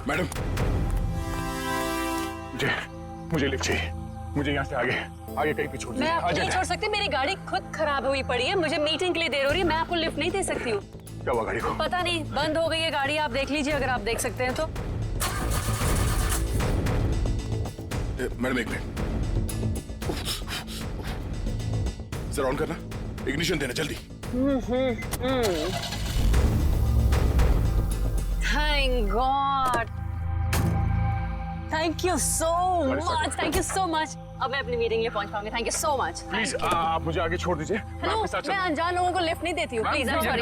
Madam, मुझे lift चाहिए। मुझे यहाँ से आगे कहीं भी छोड़ दीजिए। मैं आपको नहीं छोड़ सकती, मेरी गाड़ी खुद खराब हुई पड़ी है, मुझे मीटिंग के लिए देर हो रही है, मैं आपको लिफ्ट नहीं दे सकती हूँ। क्या हुआ गाड़ी को? पता नहीं, बंद हो गई है गाड़ी, आप देख लीजिए अगर आप देख सकते हैं तो। मैडम एक मिनट, सर ऑन करना, इग्निशन देना जल्दी। Thank God, thank you so much, thank you so much. अब मैं अपनी मीटिंग में पहुंच पाऊंगी। Thank you so much. Please आप मुझे आगे छोड़ दीजिए। हेलो, मैं अनजान लोगों को लिफ्ट नहीं देती हूँ, please. I am sorry.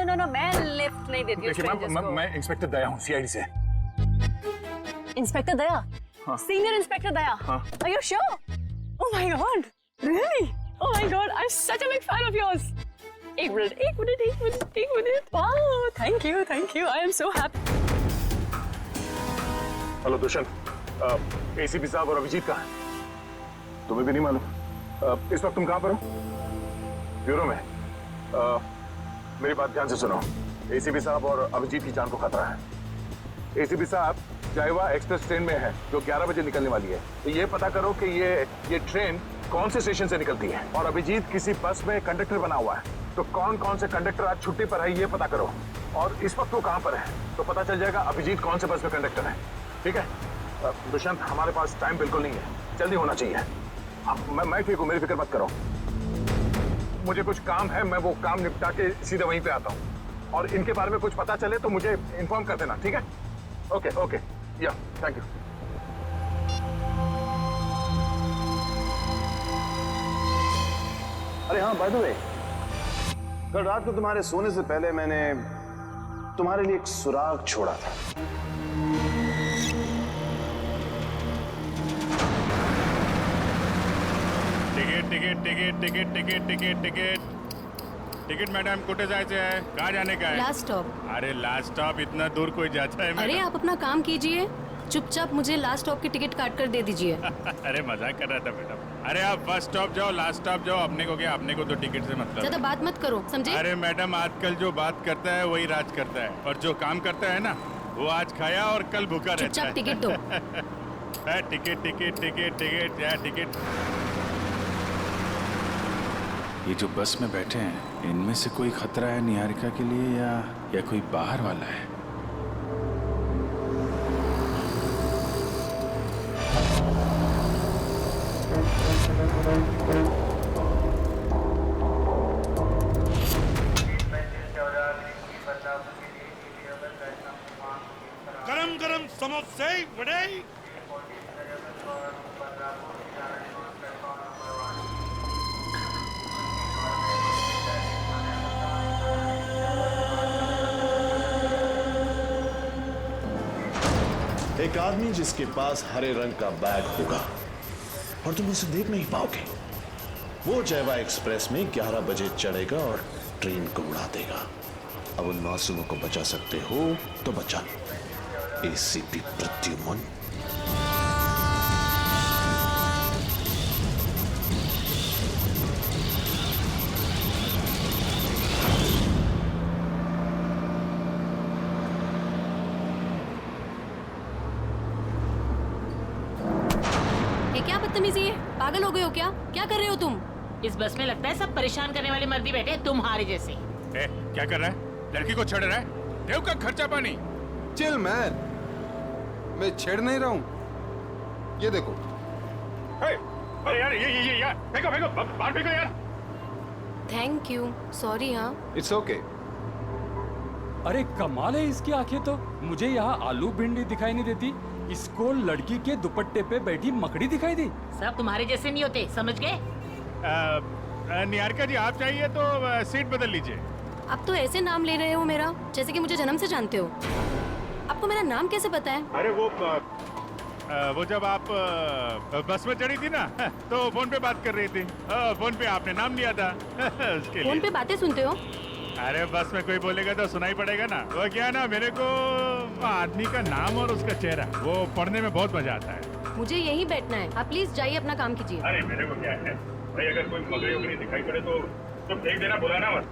No, मैं लिफ्ट नहीं देती हूँ स्ट्रेंजर्स को। मैं इंस्पेक्टर दया हूँ, सीआईडी से। इंस्पेक्टर दया? हाँ। सीनियर इंस्पेक्टर दया? हाँ। Are you sure? Oh my God, really? Oh my God, I'm such a big fan of yours. एक minute. Wow, thank you. I am so happy. Hello Dushyant, ACP साहब और अभिजीत कहाँ हैं? तुम्हें भी नहीं मालूम? इस वक्त तुम कहाँ पर हो? ब्यूरो में। मेरी बात ध्यान से सुनो। एसीपी साहब और अभिजीत की जान को खतरा है। एसीपी साहब जायवा एक्सप्रेस ट्रेन में है जो 11 बजे निकलने वाली है। तो ये पता करो कि ये ट्रेन कौन से स्टेशन से निकलती है। और अभिजीत किसी बस में कंडक्टर बना हुआ है, तो कौन से कंडक्टर आज छुट्टी पर है ये पता करो। और इस वक्त वो कहाँ पर है तो पता चल जाएगा अभिजीत कौन से बस में कंडक्टर है। ठीक है दुष्यंत, हमारे पास टाइम बिल्कुल नहीं है, जल्दी होना चाहिए। मैं ठीक हूँ, मेरी फिक्र मत करो। मुझे कुछ काम है, मैं वो काम निपटा के सीधे वहीं पे आता हूँ। और इनके बारे में कुछ पता चले तो मुझे इन्फॉर्म कर देना, ठीक है? ओके, या थैंक यू। अरे हाँ, बाय द वे, कल रात को तुम्हारे सोने से पहले मैंने तुम्हारे लिए एक सुराग छोड़ा था। टिकट मैडम, कुठे जायचे आहे? कहाँ जाने का है? Last stop. अरे लास्ट स्टॉप इतना दूर कोई जाता है? अरे आप अपना काम कीजिए, चुपचाप मुझे लास्ट स्टॉप की टिकट काट कर दे दीजिए। अरे मजाक कर रहा था मैडम। अरे आप फर्स्ट स्टॉप जाओ, लास्ट स्टॉप जाओ, अपने को क्या, अपने को तो टिकट से मतलब। ज्यादा बात मत करो, समझे? अरे मैडम, आजकल जो बात करता है वही राज करता है, और जो काम करता है ना वो आज खाया और कल भूखा रहता है। चुपचाप टिकट दो। टिकट। ये जो बस में बैठे हैं, इनमें से कोई खतरा है निहारिका के लिए या कोई बाहर वाला है? गरम समोसे वड़े। एक आदमी जिसके पास हरे रंग का बैग होगा और तुम उसे देख नहीं पाओगे, वो जयवा एक्सप्रेस में 11 बजे चढ़ेगा और ट्रेन को उड़ा देगा। अब उन मासूमों को बचा सकते हो तो बचा लो। एसीपी प्रद्युमन। क्या बदतमीजी है? पागल हो गए हो क्या? क्या कर रहे हो तुम? इस बस में लगता है सब परेशान करने वाले मर्दी बैठे तुम्हारे जैसे। क्या कर रहा है? लड़की को छेड़ रहा है? देव का खर्चा पानी। चिल मैन, मैं छेड़ नहीं रहा हूँ। ये देखो। अरे यार, ये यार, फेंको बाहर फेंको यार। Thank you, sorry. हाँ, इट्स ओके। अरे कमाल है इसकी आंखें तो। मुझे यहाँ आलू भिंडी दिखाई नहीं देती, इसको लड़की के दुपट्टे पे बैठी मकड़ी दिखाई दी। सब तुम्हारे जैसे नहीं होते, समझ गए? निहारिका जी, आप चाहिए तो सीट बदल लीजिए। आप तो ऐसे नाम ले रहे हो मेरा जैसे कि मुझे जन्म से जानते हो। आपको मेरा नाम कैसे पता है? अरे वो जब आप बस में चढ़ी थी ना तो फोन पे बात कर रही थी। फोन पे आपने नाम लिया था उसके लिए। फोन पे बातें सुनते हो? अरे बस में कोई बोलेगा तो सुनाई पड़ेगा ना। वो क्या ना, मेरे को आदमी का नाम और उसका चेहरा वो पढ़ने में बहुत मजा आता है। मुझे यहीं बैठना है, आप प्लीज जाइए अपना काम कीजिए। अरे मेरे को क्या है भाई, अगर कोई मकड़ी उकड़ी दिखाई पड़े तो फेंक देना, बुलाना मत।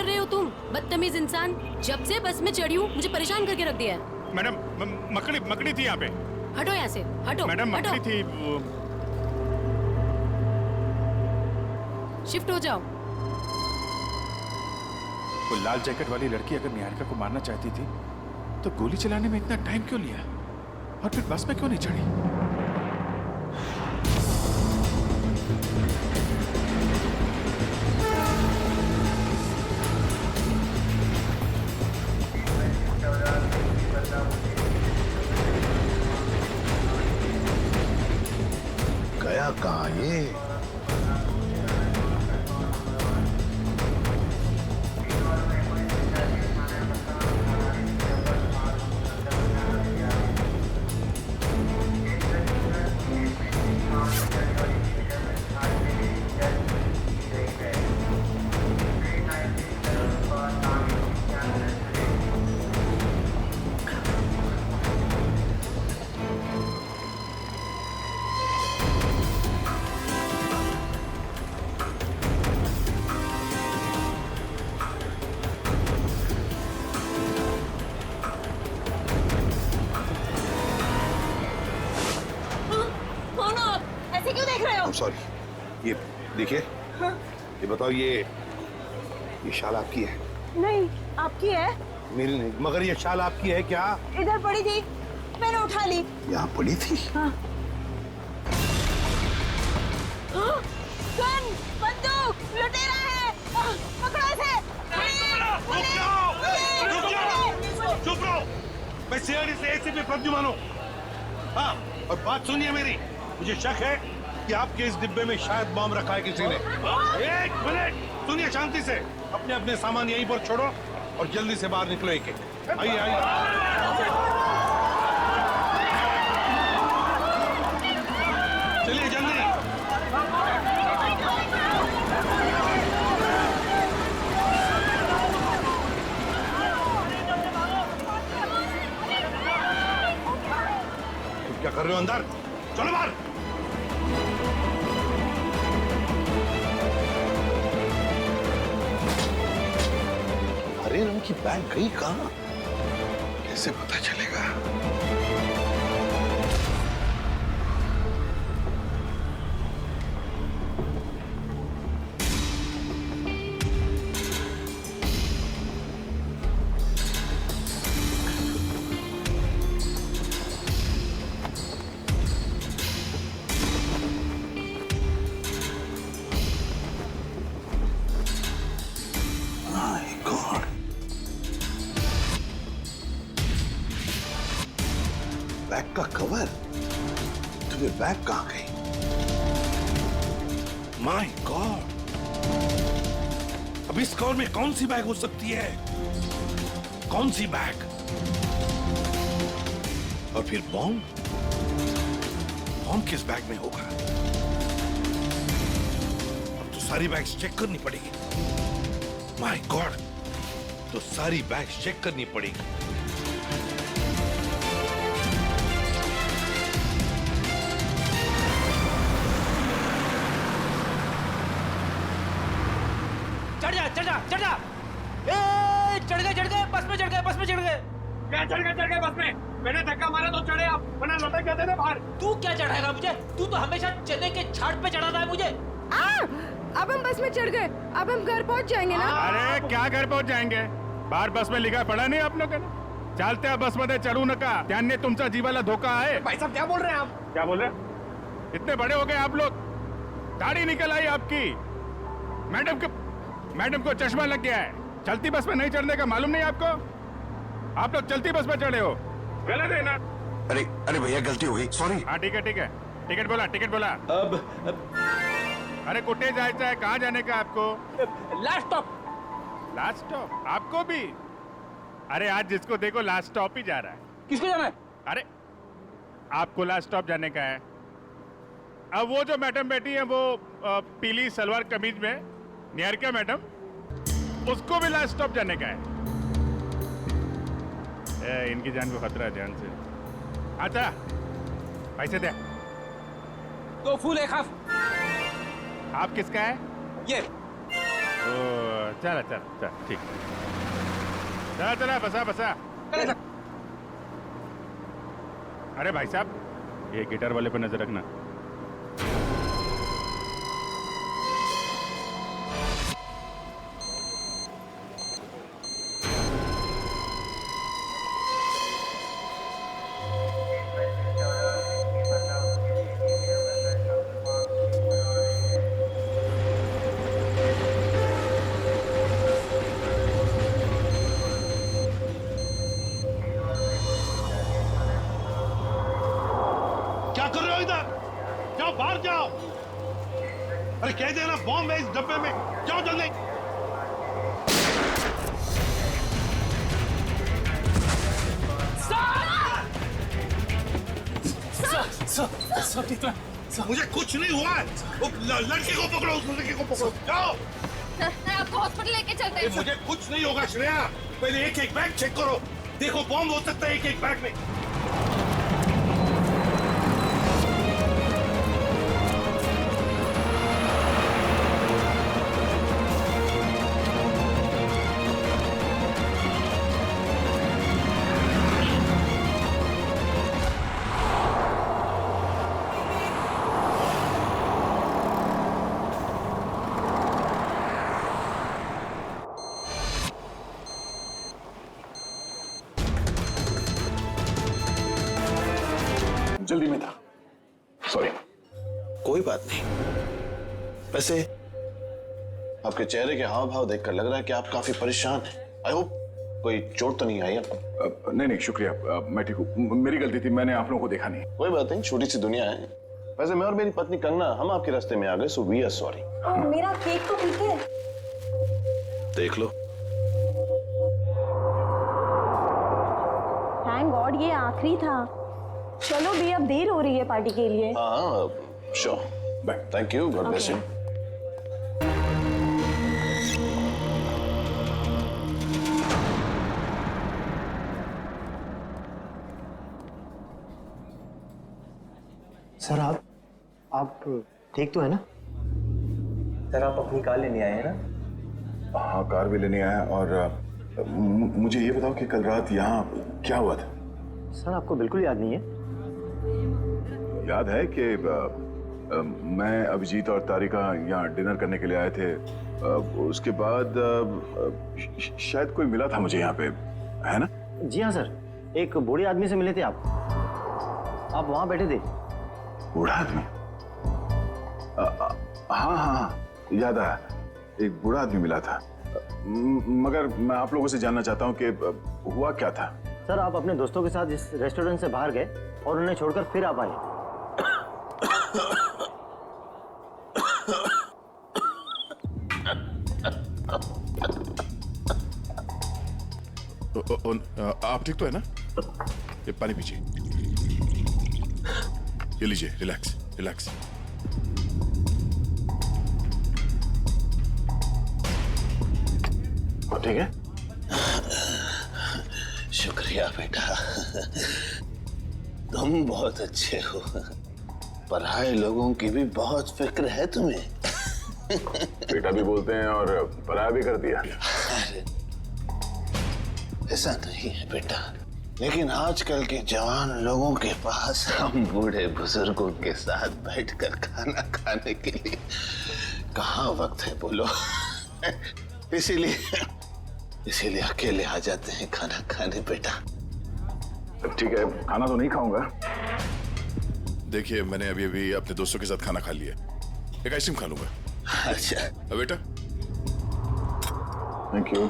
कर रहे हो तुम? बदतमीज इंसान, जब से बस में चढ़ी हूँ मुझे परेशान करके रख दिया है। मैडम मकड़ी थी यहाँ पे। हटो यहाँ से, हटो। मैडम हटो। मकड़ी थी शिफ्ट हो जाओ। वो लाल जैकेट वाली लड़की अगर निहारिका को मारना चाहती थी तो गोली चलाने में इतना टाइम क्यों लिया और फिर बस में क्यों नहीं चढ़ी? गया कहाँ ये? कौन हो आप? ऐसे क्यों देख रहे हो? सॉरी, ये देखिए, ये बताओ, ये शाल आपकी है? नहीं, आपकी है। मेरी नहीं, मगर ये शाल आपकी है क्या? इधर पड़ी थी, मैंने उठा ली। यहाँ पड़ी थी? हाँ। गन, बंदूक, लुटेरा है। पकड़ो इसे। चुप रहो। मैं सीआईडी से एसीपी प्रद्युमन हूँ। हाँ, और बात सुनिए मेरी, मुझे शक है कि आपके इस डिब्बे में शायद बम रखा है किसी ने। एक मिनट सुनिए शांति से। अपने अपने सामान यहीं पर छोड़ो और जल्दी से बाहर निकलो। एक आइए आइए। चलिए जल्दी। तुम क्या कर रहे हो अंदर? चलो बाहर। हरे रंग की बैग गई कहाँ? कैसे पता चलेगा? बैग का कवर? तुम्हें बैग कहाँ गई? My God! अब इस कवर में कौन सी बैग हो सकती है? कौन सी बैग? और फिर बॉम्ब? बॉम्ब किस बैग में होगा? अब तो सारी बैग्स चेक करनी पड़ेगी। My God! तो सारी बैग्स चेक करनी पड़ेगी। चढ़ जा। ए, चढ़ गए, बस में चढ़ गए। क्या चढ़ गए बस में? मैंने धक्का मारा तो चढ़े आप, वरना लटक जाते थे बाहर। तू क्या चढ़ाएगा मुझे? तू तो हमेशा चने के झाड़ पे चढ़ाता है मुझे। अब हम बस में चढ़ गए, अब हम घर पहुंच जाएंगे ना? अरे क्या घर पहुंच जाएंगे? बाहर बस में लिखा पड़ा नहीं आप लोगों ने? चालते बस मध्ये चढ़ू नका, त्याने तुमचा जीवाला धोका है। भाई साहब क्या बोल रहे हैं आप? क्या बोल रहे? इतने बड़े हो गए आप लोग, दाढ़ी निकल आई आपकी। मैडम को चश्मा लग गया है। चलती बस में नहीं चढ़ने का मालूम नहीं आपको? आप लोग चलती बस में चढ़े हो, गलत है ना? अरे भैया गलती हो गई, सॉरी। हाँ ठीक है। टिकट बोला। अब अरे कुटे जायचं है? कहाँ जाने का आपको? लास्ट स्टॉप आपको भी? अरे आज जिसको देखो लास्ट स्टॉप ही जा रहा है। किसको जाना है? अरे आपको लास्ट स्टॉप जाने का है। अब वो जो मैडम बैठी है वो पीली सलवार कमीज में, निहारिका मैडम, उसको भी लास्ट स्टॉप जाने का है। इनकी जान को खतरा है, ध्यान से। अच्छा पैसे दे। 2 फूल 1 हाफ। आप किसका है? ये चला चला चला ठीक चला चला बसा बसा अरे भाई साहब ये गिटार वाले पे नजर रखना क्या कर रहे हो इधर? जाओ बाहर जाओ। अरे कह देना बॉम्ब है इस डब्बे में, जाओ जल्दी। मुझे कुछ नहीं हुआ है। वो लड़की को पकड़ो, उस लड़की को पकड़ो, जाओ। आपको हॉस्पिटल लेके चलते हैं। मुझे कुछ नहीं होगा श्रेया। पहले एक एक बैग चेक करो, देखो बॉम्ब हो सकता है एक एक बैग में। जल्दी में था, सॉरी। कोई बात नहीं। वैसे आपके चेहरे के हाव भाव देखकर लग रहा है कि आप काफी परेशान हैं। आई होप कोई चोट तो नहीं आई आपको? नहीं नहीं शुक्रिया, मैं ठीक हूँ। मेरी गलती थी, मैंने आप लोगों को देखा नहीं। कोई बात नहीं, छोटी सी दुनिया है। वैसे मैं और मेरी पत्नी कंगना हम आपके रास्ते में आ गए, सो वी आर सॉरी। मेरा केक तो ठीक है। देख लो। थैंक गॉड ये आखिरी था। चलो भी अब देर हो रही है पार्टी के लिए। हाँ sure, bye. Thank you, God bless you. Sir आप ठीक तो है ना? सर आप अपनी कार लेने आए हैं ना? हाँ कार भी लेने आया। और मुझे ये बताओ कि कल रात यहाँ क्या हुआ था? सर आपको बिल्कुल याद नहीं है? याद है कि मैं, अभिजीत और तारिका यहाँ डिनर करने के लिए आए थे। उसके बाद शायद कोई मिला था मुझे यहाँ पे, है ना? जी हाँ सर, एक बूढ़े आदमी से मिले थे आप वहाँ बैठे थे। बूढ़ा आदमी? हाँ हाँ हाँ याद आया, एक बूढ़ा आदमी मिला था। मगर मैं आप लोगों से जानना चाहता हूँ कि हुआ क्या था? सर आप अपने दोस्तों के साथ इस रेस्टोरेंट से बाहर गए और उन्हें छोड़कर फिर आप आए। आप ठीक तो है ना? ये पानी पीजिए, ये लीजिए, रिलैक्स रिलैक्स। ठीक है? शुक्रिया बेटा, तुम बहुत अच्छे हो। पराये लोगों की भी बहुत फिक्र है तुम्हें। बेटा भी बोलते हैं और पराया भी कर दिया। अरे ऐसा नहीं है बेटा, लेकिन आजकल के जवान लोगों के पास हम बूढ़े बुजुर्गों के साथ बैठकर खाना खाने के लिए कहाँ वक्त है बोलो। इसीलिए अकेले आ जाते हैं खाना खाने बेटा। ठीक है, खाना तो नहीं खाऊंगा। देखिए मैंने अभी अभी अपने दोस्तों के साथ खाना खा लिया, एक आइसक्रीम खा लूंगा। अच्छा बेटा। Thank you.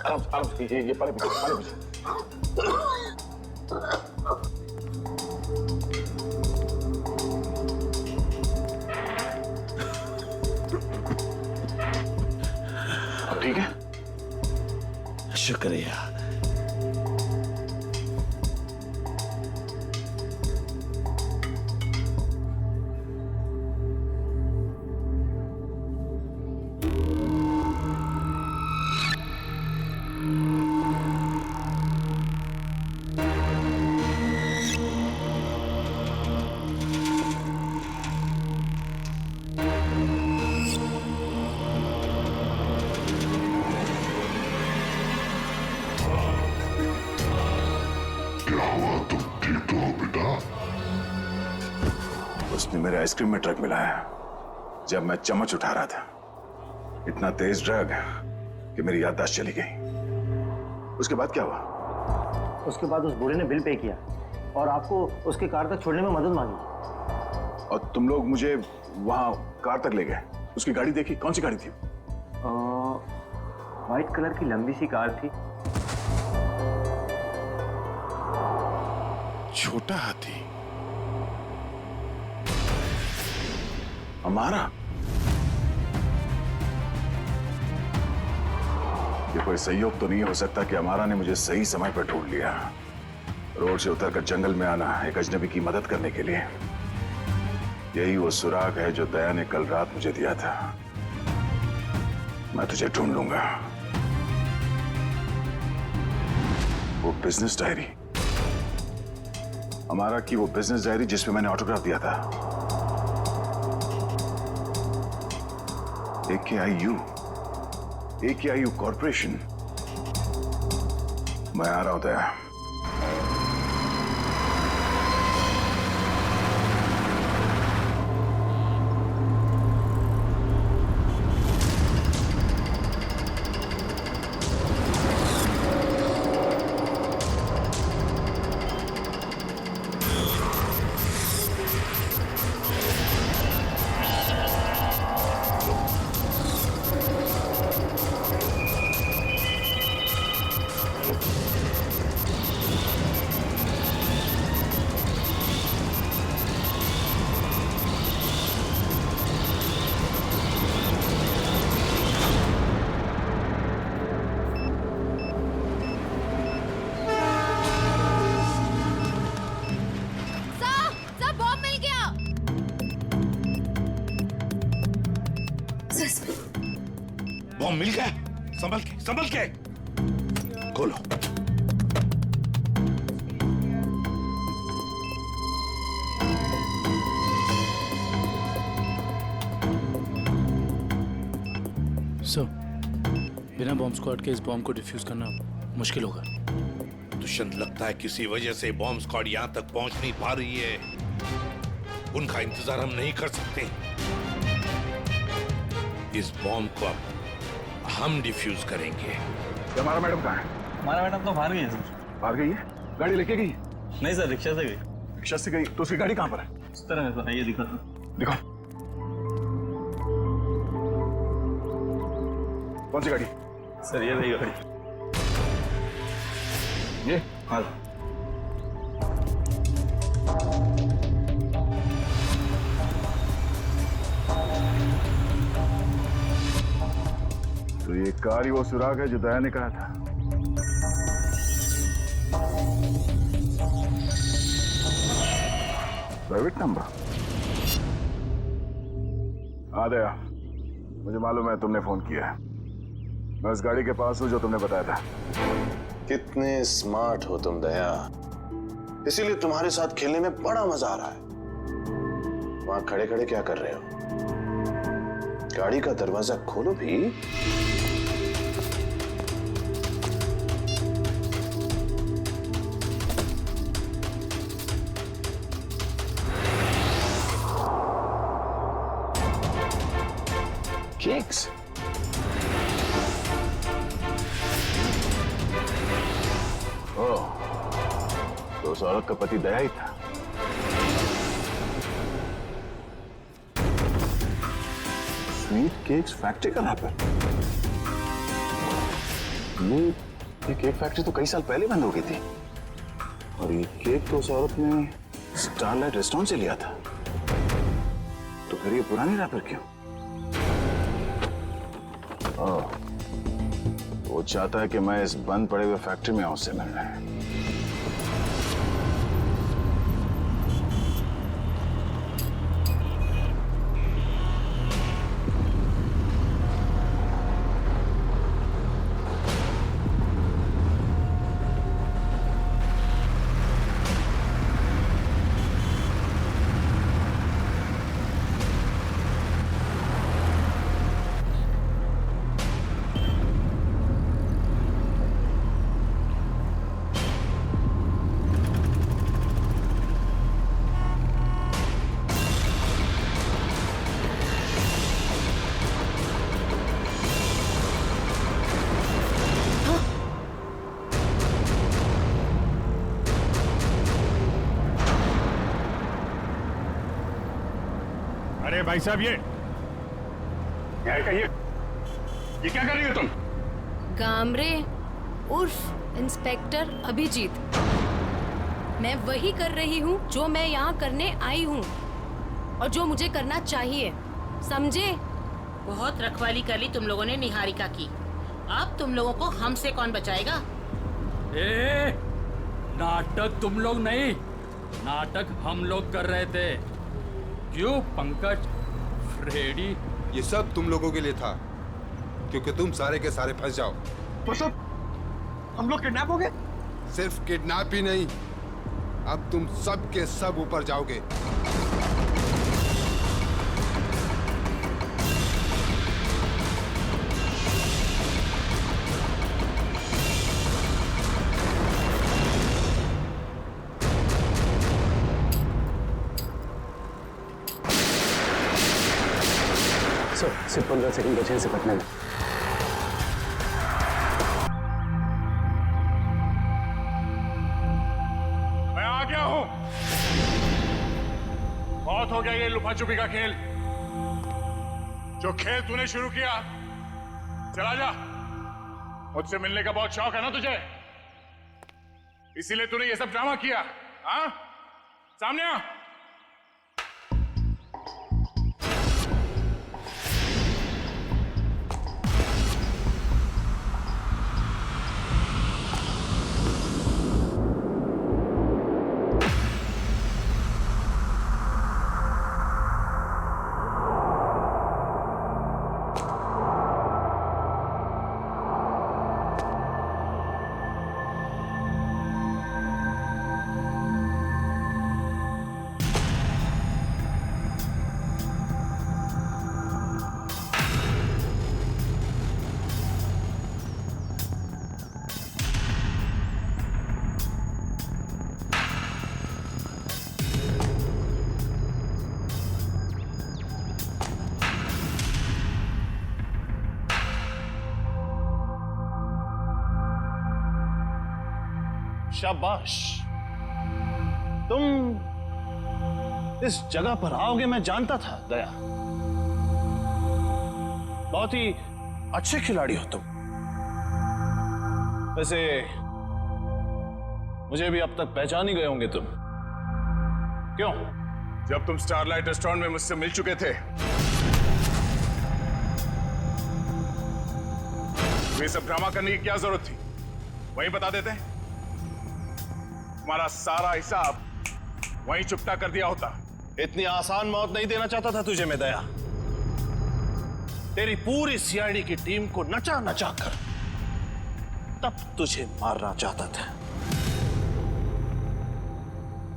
आराम से कीजिए, ये पानी पीजिए। ठीक है? शुक्रिया। मेरे आइसक्रीम में ड्रग मिला है जब मैं चम्मच उठा रहा था। इतना तेज ड्रग कि मेरी याददाश्त चली गई। उसके बाद क्या हुआ? उसके बाद उस बूढ़े ने बिल पे किया और आपको उसके कार तक छोड़ने में मदद मांगी। और तुम लोग मुझे वहां कार तक ले गए। उसकी गाड़ी देखी? कौन सी गाड़ी थी? व्हाइट कलर की लंबी सी कार थी। छोटा हाथी हमारा? ये कोई संयोग तो नहीं हो सकता कि हमारा ने मुझे सही समय पर ढूंढ लिया। रोड से उतरकर जंगल में आना एक अजनबी की मदद करने के लिए। यही वो सुराग है जो दया ने कल रात मुझे दिया था। मैं तुझे ढूंढ लूंगा। वो बिजनेस डायरी, हमारा की वो बिजनेस डायरी जिसमें मैंने ऑटोग्राफ दिया था। AKIU corporation. मैं आ रहा हूं दया। बॉम्ब मिल गया। संभल के खोलो। सर, बिना बॉम्ब स्क्वाड के इस बॉम्ब को डिफ्यूज करना मुश्किल होगा। दुष्यंत, लगता है किसी वजह से बॉम्ब स्क्वाड यहाँ तक पहुंच नहीं पा रही है। उनका इंतजार हम नहीं कर सकते। इस बॉम्ब को अब हम डिफ्यूज करेंगे। हमारा मैडम कहाँ है? हमारा मैडम तो बाहर गई है सर। बाहर गई है? गाड़ी लेके गई? नहीं सर, रिक्शा से गई। रिक्शा से गई? तो उसकी गाड़ी कहाँ पर है? इस तरह है सर, ये दिखाता। दिखाओ। कौन सी गाड़ी? सर ये रही गाड़ी। ये? हाँ। तो ये कार ही वो सुराग है जो दया ने कहा था। Private number? हाँ दया, मुझे मालूम है तुमने फोन किया है। मैं उस गाड़ी के पास हूं जो तुमने बताया था। कितने स्मार्ट हो तुम दया, इसीलिए तुम्हारे साथ खेलने में बड़ा मजा आ रहा है। वहां खड़े खड़े क्या कर रहे हो? गाड़ी का दरवाजा खोलो भी। केक्स? ओह, तो उस औरत का पति दया ही था। स्वीट केक्स फैक्ट्री का नाम है। ये केक फैक्ट्री तो कई साल पहले बंद हो गई थी और ये केक तो उस औरत ने स्टारलाइट रेस्टोरेंट से लिया था। तो फिर ये पुरानी रैपर क्यों? ओह, वो चाहता है कि मैं इस बंद पड़े हुए फैक्ट्री में आऊं उससे मिलने। भाई साहब ये क्या कर रही हो तुम? गामरे उर्फ इंस्पेक्टर अभिजीत, मैं वही कर रही हूँ जो मैं यहाँ करने आई हूँ और जो मुझे करना चाहिए, समझे? बहुत रखवाली कर ली तुम लोगों ने निहारिका की। अब तुम लोगों को हमसे कौन बचाएगा? ए, नाटक तुम लोग नहीं, नाटक हम लोग कर रहे थे। क्यों पंकज, फ्रेडी? ये सब तुम लोगों के लिए था, क्योंकि तुम सारे के सारे फंस जाओ। तो सब हम लोग किडनैप हो गए? सिर्फ किडनैप ही नहीं, अब तुम सब के सब ऊपर जाओगे। सर सिर्फ 15 सेकंड बचे हैं इसे पकड़ने में। मैं आ गया हूं। बहुत हो गया ये लुका छुपी का खेल। जो खेल तूने शुरू किया, चला जा। मुझसे मिलने का बहुत शौक है ना तुझे, इसीलिए तूने ये सब ड्रामा किया। हाँ, सामने आ। शाबाश, तुम इस जगह पर आओगे मैं जानता था दया। बहुत ही अच्छे खिलाड़ी हो तुम। वैसे मुझे भी अब तक पहचान ही गए होंगे तुम। क्यों? जब तुम स्टारलाइट रेस्टोरेंट में मुझसे मिल चुके थे, ये सब ड्रामा करने की क्या जरूरत थी? वहीं बता देते। तुम्हारा सारा हिसाब वहीं चुकता कर दिया होता। इतनी आसान मौत नहीं देना चाहता था तुझे मैं दया। तेरी पूरी सीआईडी की टीम को नचा नचा कर तब तुझे मारना चाहता था।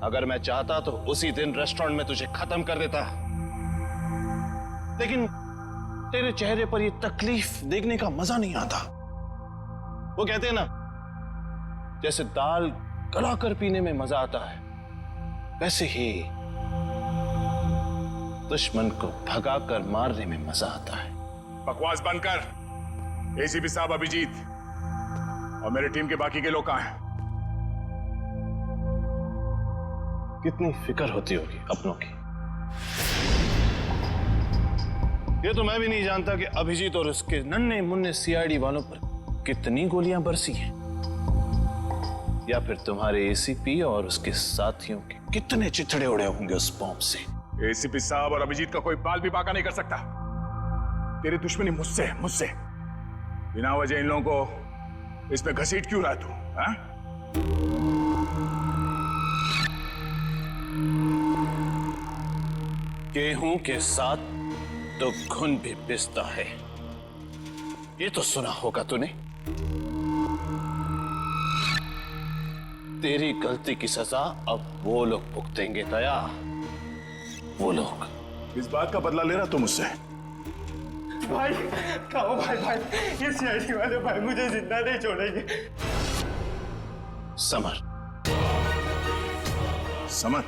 अगर मैं चाहता तो उसी दिन रेस्टोरेंट में तुझे खत्म कर देता, लेकिन तेरे चेहरे पर यह तकलीफ देखने का मजा नहीं आता। वो कहते हैं ना, जैसे दाल गलाकर पीने में मजा आता है, वैसे ही दुश्मन को भगाकर मारने में मजा आता है। बकवास बंद कर। एसीपी साहब अभिजीत और मेरी टीम के बाकी के लोग कहां हैं? कितनी फिक्र होती होगी अपनों की। ये तो मैं भी नहीं जानता कि अभिजीत और उसके नन्हे मुन्ने सीआईडी वालों पर कितनी गोलियां बरसी हैं, या फिर तुम्हारे एसीपी और उसके साथियों के कितने चिथड़े उड़े होंगे उस बॉम्ब से। एसीपी साहब और अभिजीत का कोई बाल भी बाका नहीं कर सकता। तेरी दुश्मनी मुझसे बिना वजह इन लोगों को इस पे घसीट क्यों रहा तू? हाँ? गेहूं के साथ तो घुन भी पिसता है, ये तो सुना होगा तूने। तेरी गलती की सजा अब वो लोग भुगतेंगे दया, वो लोग। इस बात का बदला ले रहा तू मुझसे? भाई खाओ भाई, ये सीआईडी वाले भाई मुझे जिंदा नहीं छोड़ेंगे। समर। समर?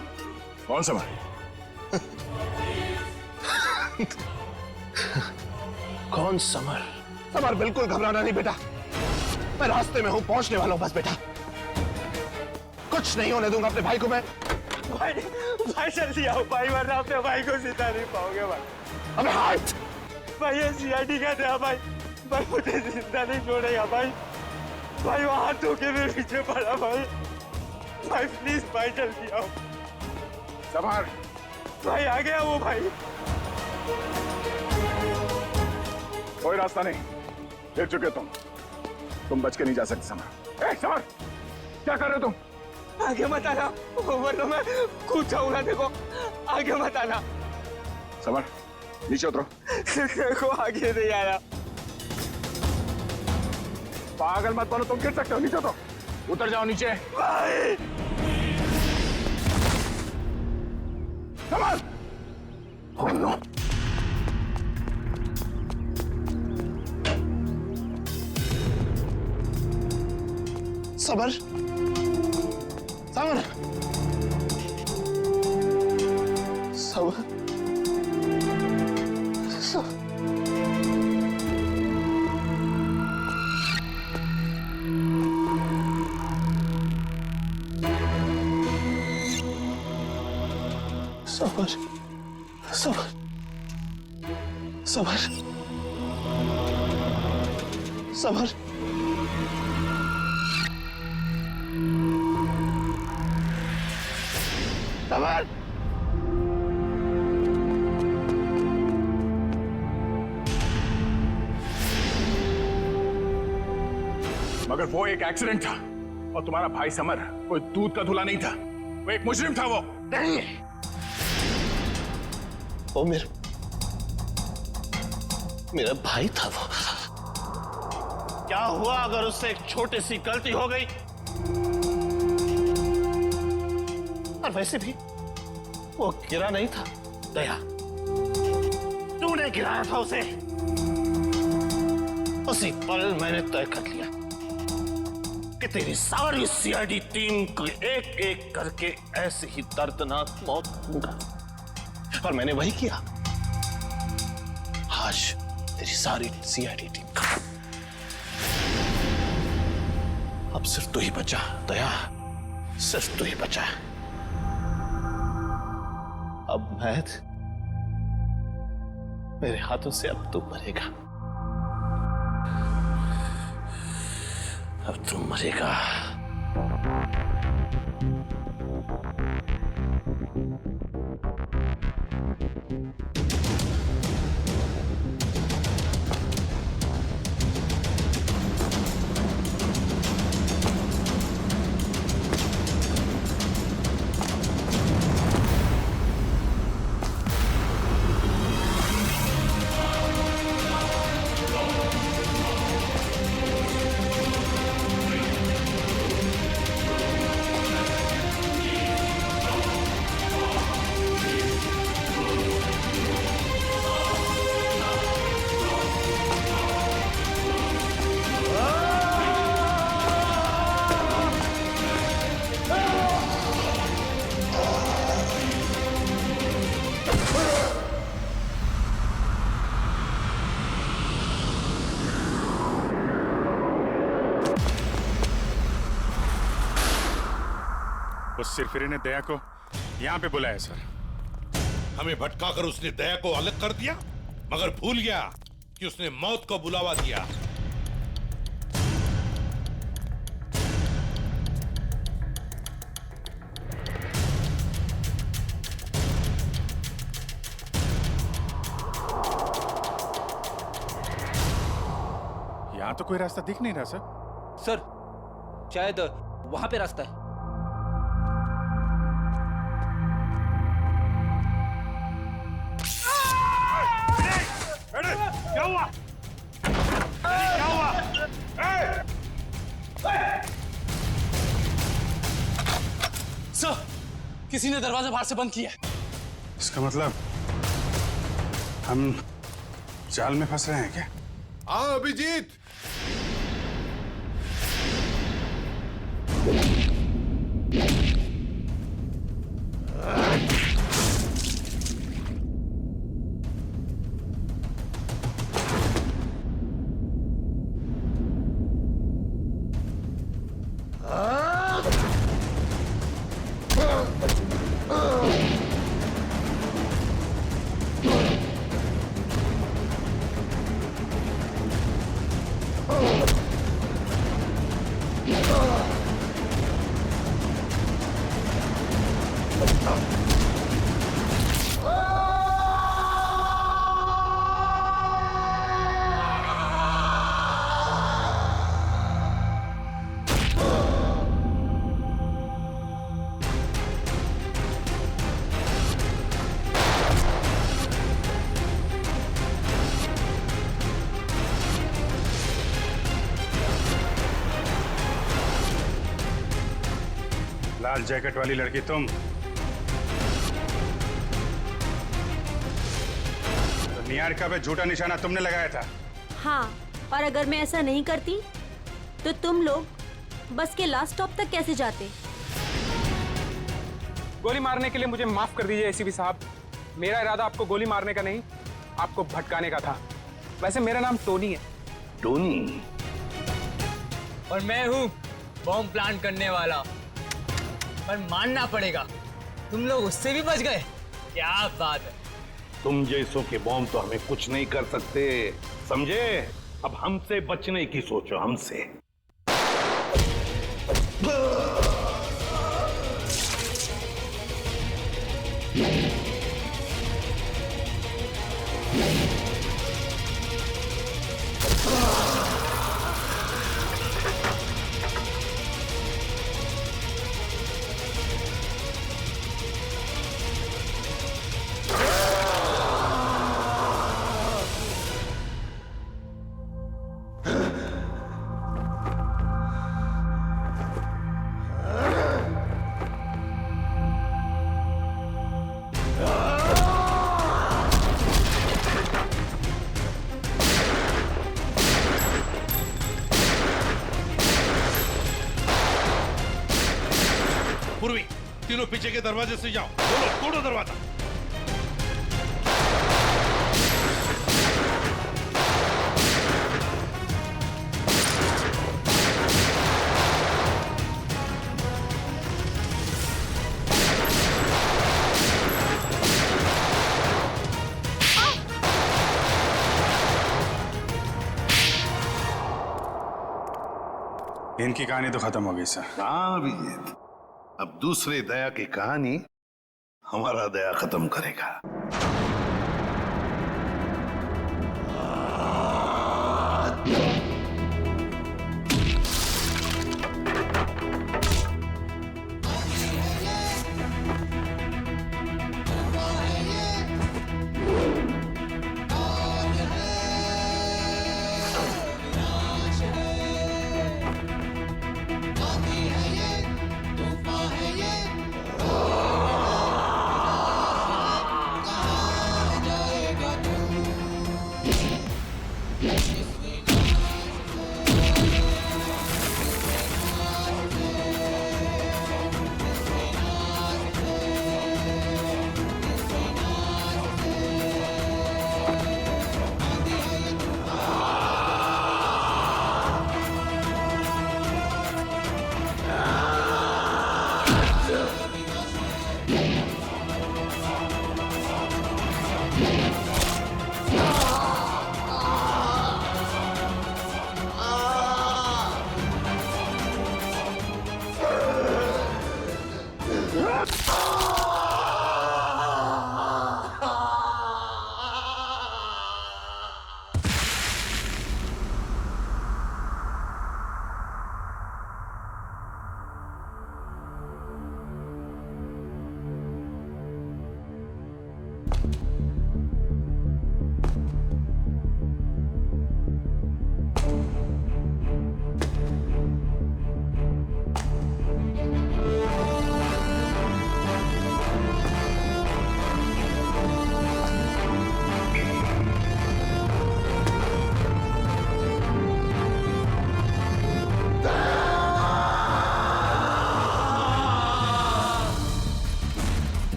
कौन समर? कौन समर? समर, बिल्कुल घबराना नहीं बेटा, मैं रास्ते में हूं, पहुंचने वाला हूं बस बेटा। कुछ नहीं होने दूंगा अपने भाई को मैं। भाई जल्दी आओ भाई, वरना अपने भाई को जिंदा नहीं पाओगे भाई। अबे हट! भाई ये सीआईडी कहते हैं भाई, भाई मुझे जिंदा नहीं छोड़ेगा भाई। भाई वो हाथ धो के मेरे पीछे पड़ा भाई। भाई प्लीज भाई जल्दी आओ। संभाल। भाई आ गया वो भाई। कोई रास्ता नहीं, गिर चुके तुम बच के नहीं जा सकते। समर, समर, क्या कर रहे हो तुम? आगे मत आना, वरना मैं कूद जाऊंगा। देखो आगे मत आना। समर, नीचे उतरो। देखो आगे नहीं आया। पागल मत बनो, तुम गिर सकते हो। नीचे उतरो, उतर जाओ नीचे। भाई समर, oh no. सबर, सबर, सबर, सबर, सबर, सबर, सबर, सबर। मगर वो एक एक्सीडेंट था और तुम्हारा भाई समर कोई दूध का धुला नहीं था, वो एक मुजरिम था। वो नहीं, वो मेरा भाई था। वो क्या हुआ अगर उससे एक छोटी सी गलती हो गई? और वैसे भी वो गिरा नहीं था दया, तूने गिराया था उसे। उसी पल मैंने तय कर लिया कि तेरी सारी सीआईडी टीम को एक एक करके ऐसे ही दर्दनाक मौत दूंगा, और मैंने वही किया। आज तेरी सारी सीआईडी टीम का अब सिर्फ तू ही बचा दया, सिर्फ तू ही बचा। अब मैथ मेरे हाथों से अब तू मरेगा, अब तू मरेगा। उस सिरफिरे ने दया को यहाँ पे बुलाया सर। हमें भटकाकर उसने दया को अलग कर दिया, मगर भूल गया कि उसने मौत को बुलावा दिया। यहाँ तो कोई रास्ता दिख नहीं रहा सर। सर शायद वहां पे रास्ता है। क्या हुआ? क्या हुआ? सर, किसी ने दरवाजा बाहर से बंद किया है। इसका मतलब हम जाल में फंस रहे हैं क्या? हाँ अभिजीत, Ah! लाल जैकेट वाली लड़की तुम? तो निहारिका पे झूठा निशाना तुमने लगाया था? हाँ, और अगर मैं ऐसा नहीं करती तो तुम लोग बस के लास्ट स्टॉप तक कैसे जाते? गोली मारने के लिए मुझे माफ कर दीजिए एसीपी साहब। मेरा इरादा आपको गोली मारने का नहीं, आपको भटकाने का था। वैसे मेरा नाम टोनी है। टोनी? और मैं हूँ बॉम्ब प्लांट करने वाला। पर मानना पड़ेगा, तुम लोग उससे भी बच गए। क्या बात है। तुम जैसों के बॉम्ब तो हमें कुछ नहीं कर सकते, समझे? अब हमसे बचने की सोचो, हमसे। पूर्वी, तीनों पीछे के दरवाजे से जाओ। तोड़ो दरवाजा। इनकी कहानी तो खत्म हो गई सर। हाँ अभिजीत, अब दूसरे दया की कहानी हमारा दया खत्म करेगा।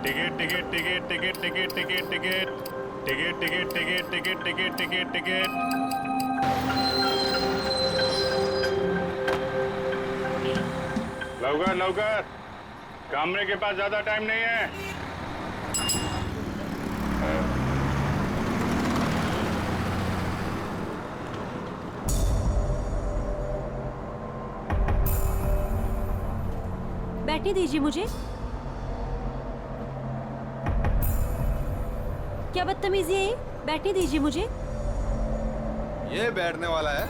Ticket ticket ticket ticket ticket ticket ticket ticket ticket ticket ticket ticket ticket ticket. लवकर लवकर, कमरे के पास ज्यादा टाइम नहीं है। बैठने दीजिए मुझे। क्या बदतमीजी है ये? बैठने दीजिए मुझे। ये बैठने वाला है?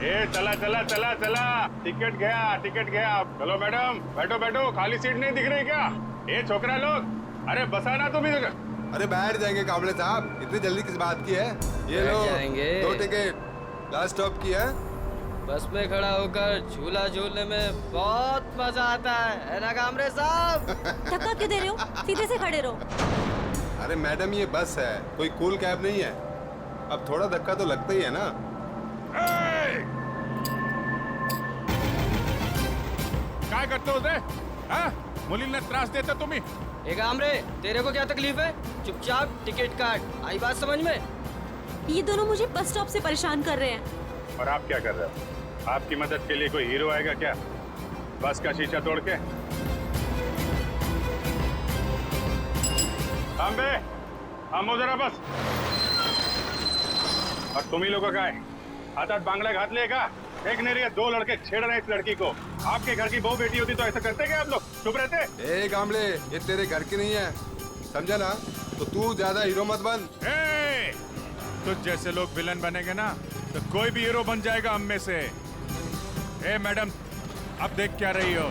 ए चला चला चला चला, टिकट गया। चलो मैडम, बैठो बैठो, खाली सीट नहीं दिख रही क्या? ए छोकरा लोग, अरे बसाना तुम इधर। अरे बैठ जाएंगे काबले साहब, इतनी जल्दी किस बात की है? ये लो दो टिकट, लास्ट स्टॉप की है। बस में खड़ा होकर झूला झूलने में बहुत मजा आता है ना कामरे साहब? धक्का क्यों दे रहे हो? सीधे से खड़े रहो। अरे मैडम ये बस है, कोई कूल कैब नहीं है। अब थोड़ा धक्का तो लगता ही है ना। काय करते हो रे? हाँ? मुलींना त्रास देता तुम्ही? एक आमरे, तेरे को क्या तकलीफ है? चुपचाप टिकट काट, आई बात समझ में? ये दोनों मुझे बस स्टॉप से परेशान कर रहे हैं। और आप क्या कर रहे हो? आपकी मदद के लिए कोई हीरो आएगा क्या? बस का शीशा तोड़ के? थांबे, थांबो जरा बस। और तुम ही लोगों का है? हाथ बांगला घातले का? देख नहीं रही है, दो लड़के छेड़ रहे इस लड़की को। आपके घर की बहू बेटी होती तो ऐसा करते क्या आप लोग? चुप रहते? ए कामले, ये तेरे घर की नहीं है, समझा ना? तो तू ज्यादा हीरो मत बन। तुझ जैसे लोग विलन बनेंगे ना तो कोई भी हीरो बन जाएगा हम में से। ए मैडम, अब देख क्या रही हो?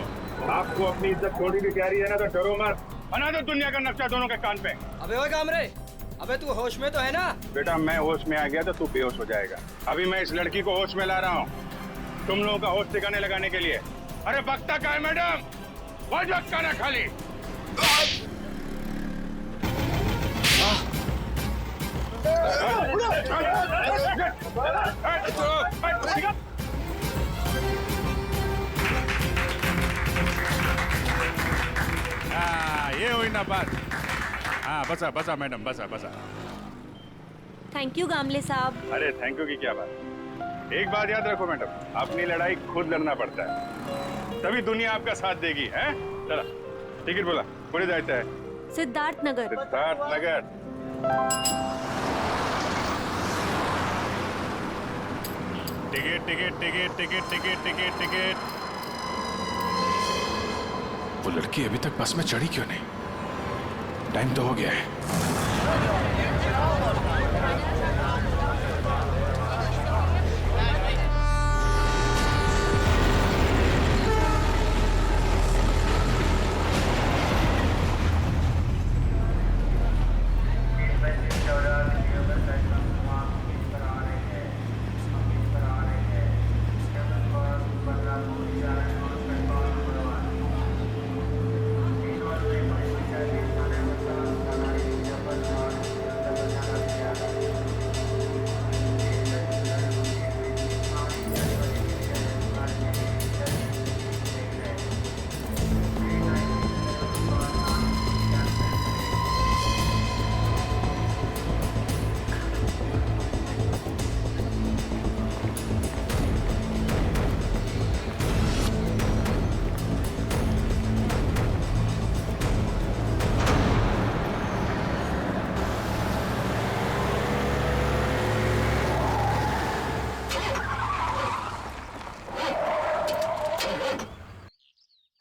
आपको अपनी इज्जत थोड़ी भी प्यारी है ना तो डरो मत। बना दो दुनिया का नक्शा दोनों के कान पे। अबे ओए कामरे, अबे तू होश में तो है ना? बेटा मैं होश में आ गया तो तू बेहोश हो जाएगा। अभी मैं इस लड़की को होश में ला रहा हूँ तुम लोगों का होश ठिकाने लगाने के लिए। अरे बकता का है मैडम? वजह का ना खाली। ये हुई ना बात। हाँ बसा बसा मैडम, बसा बसा। थैंक यू गामले साहब। अरे थैंक यू की क्या बात। एक बात याद रखो मैडम, अपनी लड़ाई खुद लड़ना पड़ता है, तभी दुनिया आपका साथ देगी। है चला टिकट बोला, पुढे जायचं है। Siddharth Nagar. Siddharth Nagar. Ticket ticket ticket ticket ticket ticket ticket. वो लड़की अभी तक बस में चढ़ी क्यों नहीं? टाइम तो हो गया है।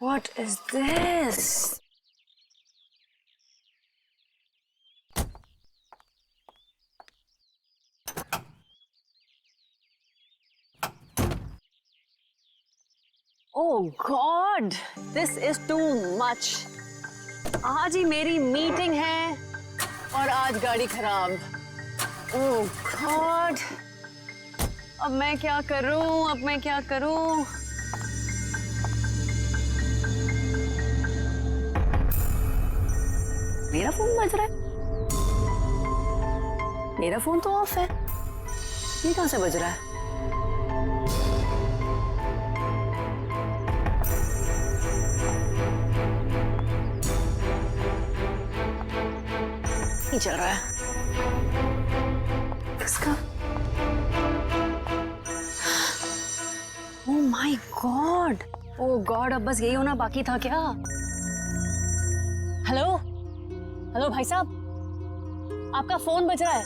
What is this? Oh God, this is too much. आज ही मेरी मीटिंग है और आज गाड़ी खराब। Oh God, अब मैं क्या करूं? मेरा फोन बज रहा है। मेरा फोन तो ऑफ है। ये कहां से बज रहा है? नहीं चल रहा है। इसका oh my God, oh God, अब बस यही होना बाकी था क्या? हेलो हेलो भाई साहब, आपका फोन बज रहा है।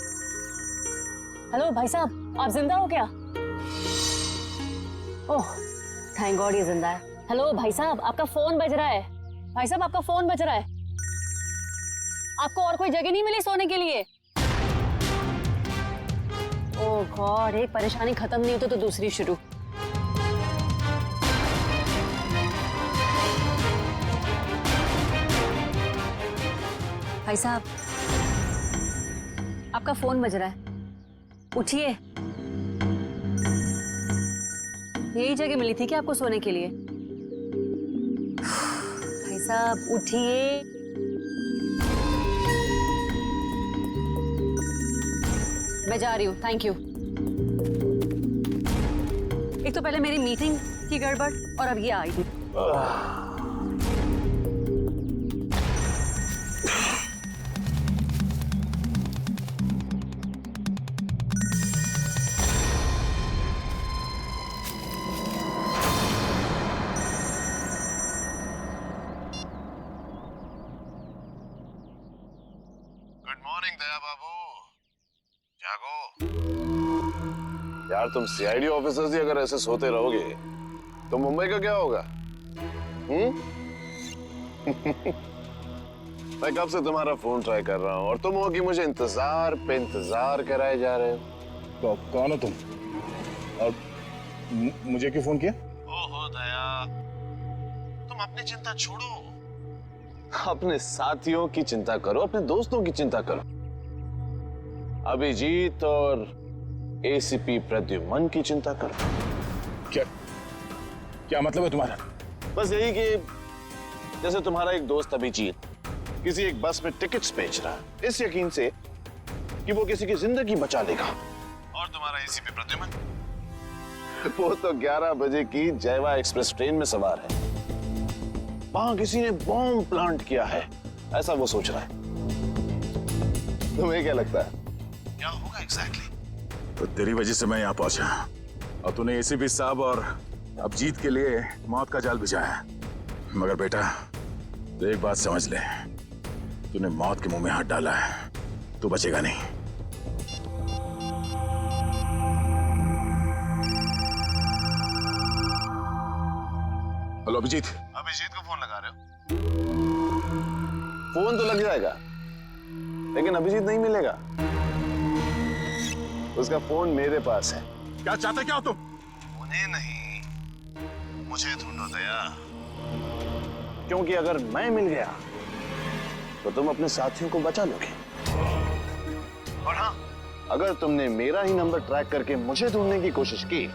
हेलो भाई साहब, आप जिंदा हो क्या? ओह थैंक गॉड ये जिंदा है। हेलो भाई साहब, आपका फोन बज रहा है। भाई साहब आपका फोन बज रहा है। आपको और कोई जगह नहीं मिली सोने के लिए? ओह गॉड, एक परेशानी खत्म नहीं होती तो दूसरी शुरू। भाई साहब, आपका फोन बज रहा है, उठिए। यही जगह मिली थी क्या आपको सोने के लिए? भाई साहब उठिए। मैं जा रही हूँ, थैंक यू। एक तो पहले मेरी मीटिंग की गड़बड़ और अब ये आई थी। गुड मॉर्निंग दया बाबू, जागो। यार तुम सीआईडी ऑफिसर्स ही अगर ऐसे सोते रहोगे तो मुंबई का क्या होगा? मैं कब से तुम्हारा फोन ट्राई कर रहा हूँ और तुम हो कि मुझे इंतजार पे इंतजार कराए जा रहे हो। तो कौन हो तुम और मुझे क्यों फोन किया? ओहो दया, तुम अपनी चिंता छोड़ो, अपने साथियों की चिंता करो, अपने दोस्तों की चिंता करो। अभिजीत और एसीपी प्रद्युमन की चिंता करो। क्या मतलब है तुम्हारा? बस यही कि जैसे तुम्हारा एक दोस्त अभिजीत किसी एक बस में टिकट्स बेच रहा है इस यकीन से कि वो किसी की जिंदगी बचा लेगा, और तुम्हारा एसीपी प्रद्युमन वो तो 11 बजे की जयवा एक्सप्रेस ट्रेन में सवार है, वहां किसी ने बॉम्ब प्लांट किया है ऐसा वो सोच रहा है। तुम्हें क्या लगता है क्या होगा एग्जैक्टली? तो तेरी वजह से मैं यहाँ पहुंचा और तूने एसीपी साहब और अभिजीत के लिए मौत का जाल बिछाया। मगर बेटा तो एक बात समझ ले, तूने मौत के मुंह में हाथ डाला है, तू बचेगा नहीं। हेलो अभिजीत। अभिजीत को फोन लगा रहे हो? फोन तो लग जाएगा लेकिन अभिजीत नहीं मिलेगा, उसका फोन मेरे पास है। क्या चाहते क्या हो तुम? उन्हें नहीं मुझे ढूंढो दया, क्योंकि अगर मैं मिल गया तो तुम अपने साथियों को बचा लोगे, और हाँ अगर तुमने मेरा ही नंबर ट्रैक करके मुझे ढूंढने की कोशिश की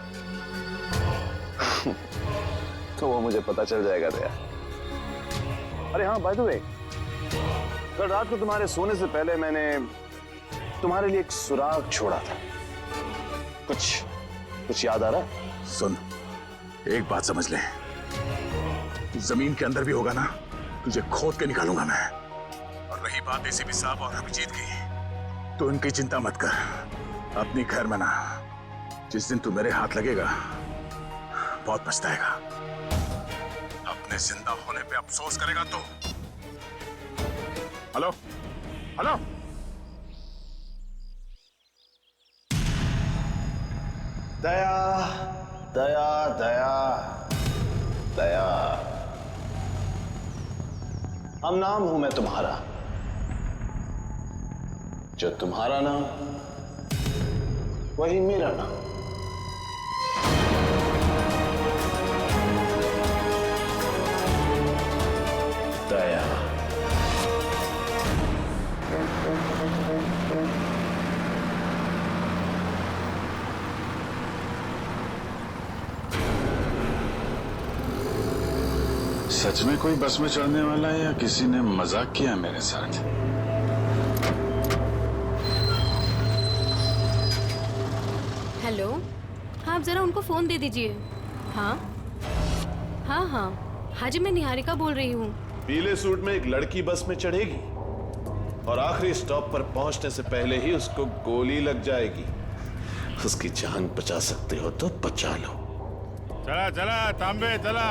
तो वो मुझे पता चल जाएगा दया। अरे हाँ बाय द वे, कल रात को तुम्हारे सोने से पहले मैंने तुम्हारे लिए एक सुराग छोड़ा था, कुछ याद आ रहा है? सुन, एक बात समझ ले, जमीन के अंदर भी होगा ना, तुझे खोद के निकालूंगा मैं। और रही बात एसीपी साहब और अभिजीत की, तो उनकी चिंता मत कर, अपनी खैर मना। जिस दिन तू मेरे हाथ लगेगा बहुत पछताएगा, अपने जिंदा होने पे अफसोस करेगा तो। हेलो हेलो, दया दया दया दया, हम नाम हूं मैं तुम्हारा, जो तुम्हारा नाम वही मेरा नाम। दया। सच में कोई बस में चढ़ने वाला है या किसी ने मजाक किया मेरे साथ? हेलो, हाँ आप जरा उनको फोन दे दीजिए। हाँ हाँ हाँ हाँ जी, मैं निहारिका बोल रही हूँ। पीले सूट में एक लड़की बस में चढ़ेगी और आखिरी स्टॉप पर पहुंचने से पहले ही उसको गोली लग जाएगी। उसकी जान बचा सकते हो तो बचा लो। चला चला तांबे चला।